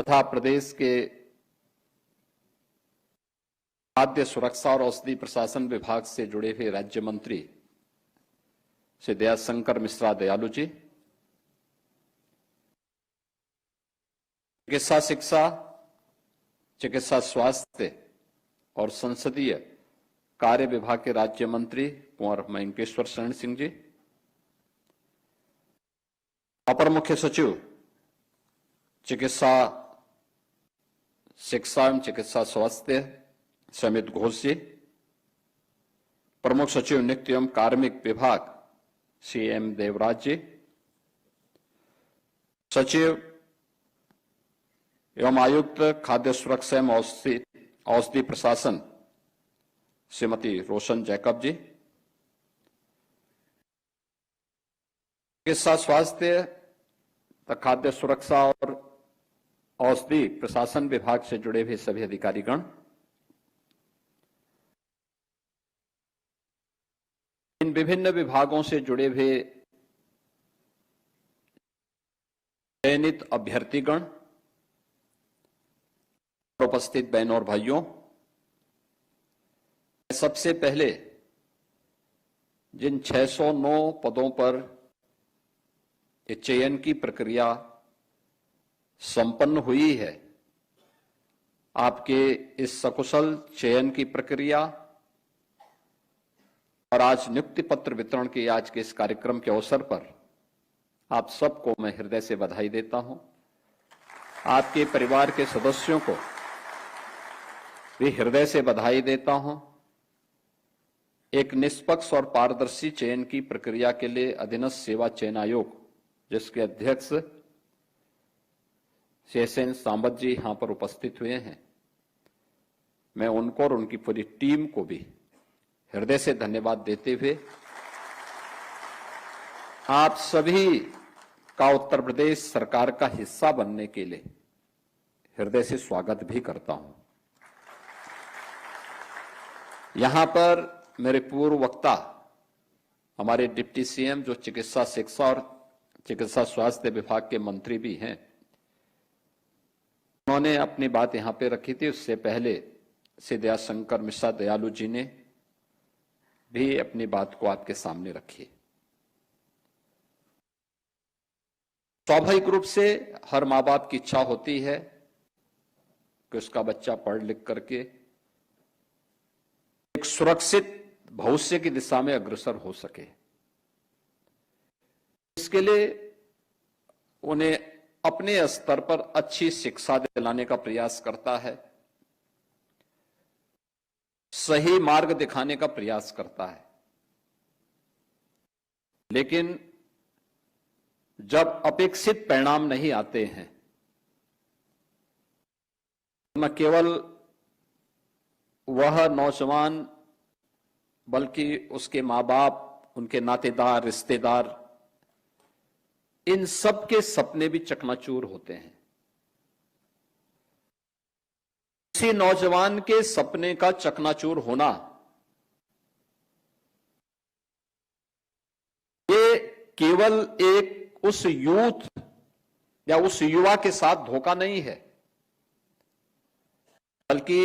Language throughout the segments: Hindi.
तथा प्रदेश के खाद्य सुरक्षा और औषधि प्रशासन विभाग से जुड़े हुए राज्य मंत्री श्री दयाशंकर मिश्रा दयालु जी, चिकित्सा शिक्षा, चिकित्सा स्वास्थ्य और संसदीय कार्य विभाग के राज्य मंत्री कुंवर मयंकेश्वर शरण सिंह जी, अपर मुख्य सचिव चिकित्सा शिक्षा एवं चिकित्सा स्वास्थ्य समित घोष जी, प्रमुख सचिव नित्य एवं कार्मिक विभाग श्री एम देवराज जी, सचिव एवं आयुक्त खाद्य सुरक्षा एवं औषधि प्रशासन श्रीमती रोशन जैकब जी, चिकित्सा स्वास्थ्य तथा खाद्य सुरक्षा और औषधि प्रशासन विभाग से जुड़े हुए सभी अधिकारीगण, इन विभिन्न विभागों से जुड़े हुए चयनित अभ्यर्थीगण, उपस्थित बहनों और भाइयों, सबसे पहले जिन 609 पदों पर चयन की प्रक्रिया संपन्न हुई है, आपके इस सकुशल चयन की प्रक्रिया और आज नियुक्ति पत्र वितरण के आज के इस कार्यक्रम के अवसर पर आप सबको मैं हृदय से बधाई देता हूं। आपके परिवार के सदस्यों को भी हृदय से बधाई देता हूं। एक निष्पक्ष और पारदर्शी चयन की प्रक्रिया के लिए अधीनस्थ सेवा चयन आयोग, जिसके अध्यक्ष शेषन सांबत जी यहां पर उपस्थित हुए हैं, मैं उनको और उनकी पूरी टीम को भी हृदय से धन्यवाद देते हुए आप सभी का उत्तर प्रदेश सरकार का हिस्सा बनने के लिए हृदय से स्वागत भी करता हूं। यहां पर मेरे पूर्व वक्ता हमारे डिप्टी सीएम जो चिकित्सा शिक्षा और चिकित्सा स्वास्थ्य विभाग के मंत्री भी हैं, उन्होंने अपनी बात यहां पे रखी थी। उससे पहले श्री दयाशंकर मिश्रा दयालु जी ने भी अपनी बात को आपके सामने रखी। स्वाभाविक रूप से हर मां बाप की इच्छा होती है कि उसका बच्चा पढ़ लिख करके एक सुरक्षित भविष्य की दिशा में अग्रसर हो सके। इसके लिए उन्हें अपने स्तर पर अच्छी शिक्षा दिलाने का प्रयास करता है, सही मार्ग दिखाने का प्रयास करता है। लेकिन जब अपेक्षित परिणाम नहीं आते हैं, न केवल वह नौजवान बल्कि उसके मां बाप, उनके नातेदार, रिश्तेदार, इन सब के सपने भी चकनाचूर होते हैं। किसी नौजवान के सपने का चकनाचूर होना ये केवल एक उस यूथ या उस युवा के साथ धोखा नहीं है, बल्कि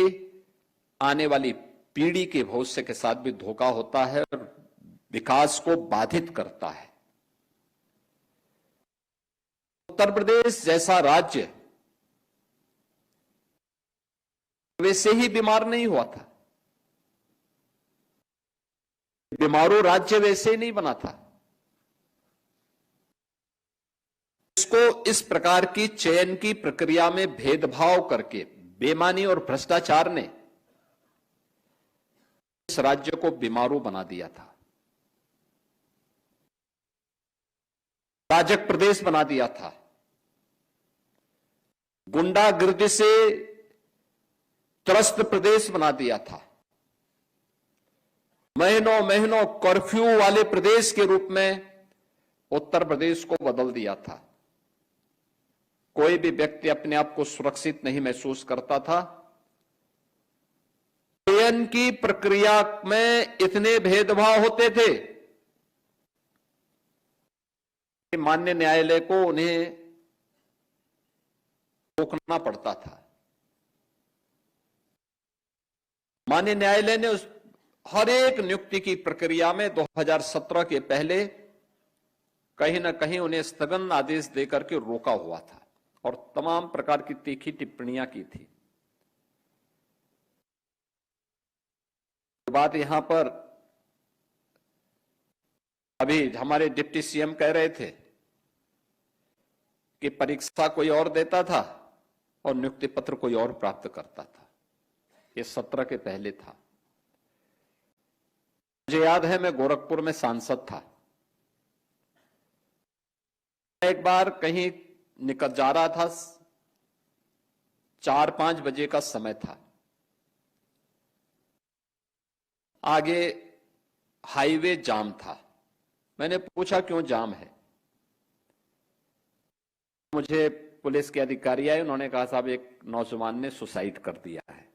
आने वाली पीढ़ी के भविष्य के साथ भी धोखा होता है और विकास को बाधित करता है। उत्तर प्रदेश जैसा राज्य वैसे ही बीमार नहीं हुआ था, बीमारू राज्य वैसे ही नहीं बना था। इसको इस प्रकार की चयन की प्रक्रिया में भेदभाव करके, बेईमानी और भ्रष्टाचार ने इस राज्य को बीमारू बना दिया था, राजक प्रदेश बना दिया था, गुंडागिर्दी से त्रस्त प्रदेश बना दिया था, महीनों महीनों कर्फ्यू वाले प्रदेश के रूप में उत्तर प्रदेश को बदल दिया था। कोई भी व्यक्ति अपने आप को सुरक्षित नहीं महसूस करता था। चयन की प्रक्रिया में इतने भेदभाव होते थे कि माननीय न्यायालय को उन्हें रोकना पड़ता था। माननीय न्यायालय ने उस हर एक नियुक्ति की प्रक्रिया में 2017 के पहले कहीं ना कहीं उन्हें स्थगन आदेश देकर के रोका हुआ था और तमाम प्रकार की तीखी टिप्पणियां की थी। बात यहां पर अभी हमारे डिप्टी सीएम कह रहे थे कि परीक्षा कोई और देता था और नियुक्ति पत्र कोई और प्राप्त करता था। ये 17 के पहले था। मुझे याद है मैं गोरखपुर में सांसद था। एक बार कहीं निकल जा रहा था, 4-5 बजे का समय था। आगे हाईवे जाम था। मैंने पूछा क्यों जाम है। मुझे पुलिस के अधिकारी आए, उन्होंने कहा साहब एक नौजवान ने सुसाइड कर दिया है।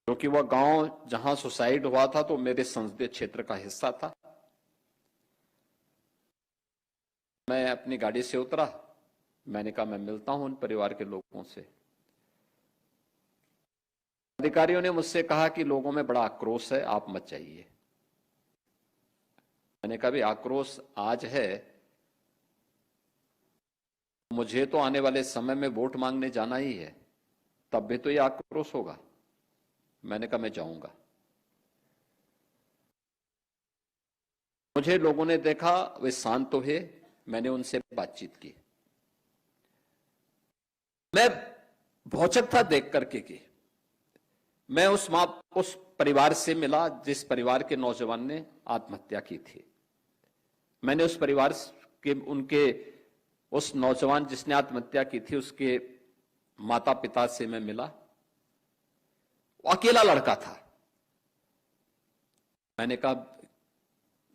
क्योंकि वह गांव जहां सुसाइड हुआ था तो मेरे संसदीय क्षेत्र का हिस्सा था। मैं अपनी गाड़ी से उतरा, मैंने कहा मैं मिलता हूं उन परिवार के लोगों से। अधिकारियों ने मुझसे कहा कि लोगों में बड़ा आक्रोश है, आप मत जाइए। मैंने कहा भी आक्रोश आज है, मुझे तो आने वाले समय में वोट मांगने जाना ही है, तब भी तो ये आक्रोश होगा। मैंने कहा मैं जाऊंगा। मुझे लोगों ने देखा वे शांत तो है, मैंने उनसे बातचीत की। मैं भौचक था देख करके कि मैं उस परिवार से मिला जिस परिवार के नौजवान ने आत्महत्या की थी। मैंने उस परिवार के उस नौजवान जिसने आत्महत्या की थी उसके माता पिता से मैं मिला। वो अकेला लड़का था। मैंने कहा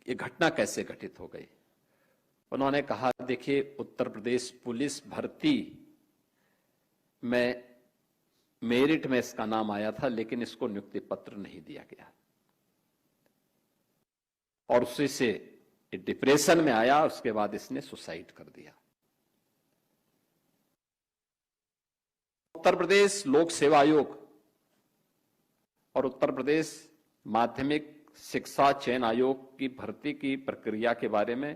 ये घटना कैसे घटित हो गई। उन्होंने कहा देखिए उत्तर प्रदेश पुलिस भर्ती में मेरिट में इसका नाम आया था, लेकिन इसको नियुक्ति पत्र नहीं दिया गया और उसी से डिप्रेशन में आया। उसके बाद इसने सुसाइड कर दिया। उत्तर प्रदेश लोक सेवा आयोग और उत्तर प्रदेश माध्यमिक शिक्षा चयन आयोग की भर्ती की प्रक्रिया के बारे में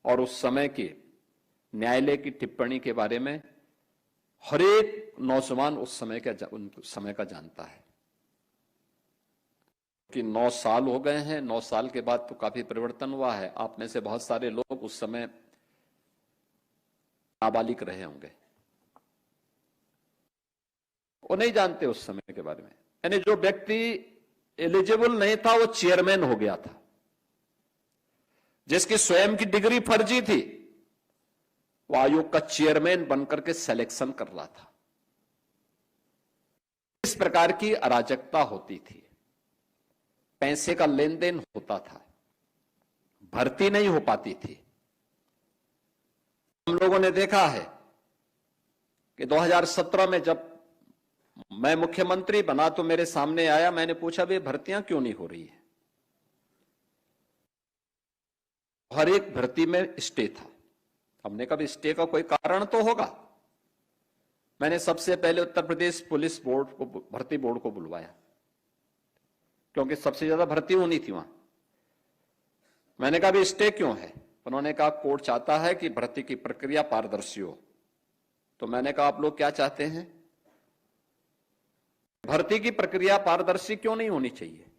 और उस समय के न्यायालय की टिप्पणी के बारे में हर एक नौजवान उस समय का जानता है कि 9 साल हो गए हैं। 9 साल के बाद तो काफी परिवर्तन हुआ है। आप में से बहुत सारे लोग उस समय नाबालिग रहे होंगे, वो नहीं जानते उस समय के बारे में। यानी जो व्यक्ति एलिजिबल नहीं था वो चेयरमैन हो गया था, जिसकी स्वयं की डिग्री फर्जी थी वो आयोग का चेयरमैन बनकर के सिलेक्शन कर रहा था। इस प्रकार की अराजकता होती थी, पैसे का लेन देन होता था, भर्ती नहीं हो पाती थी। हम लोगों ने देखा है कि 2017 में जब मैं मुख्यमंत्री बना तो मेरे सामने आया, मैंने पूछा भी भर्तियां क्यों नहीं हो रही है। हर एक भर्ती में स्टे था। हमने कहा स्टे का कोई कारण तो होगा। मैंने सबसे पहले उत्तर प्रदेश पुलिस बोर्ड को, भर्ती बोर्ड को बुलवाया, क्योंकि सबसे ज्यादा भर्ती होनी थी वहां। मैंने कहा भी स्टे क्यों है। उन्होंने कहा कोर्ट चाहता है कि भर्ती की प्रक्रिया पारदर्शी हो। तो मैंने कहा आप लोग क्या चाहते हैं। भर्ती की प्रक्रिया पारदर्शी क्यों नहीं होनी चाहिए।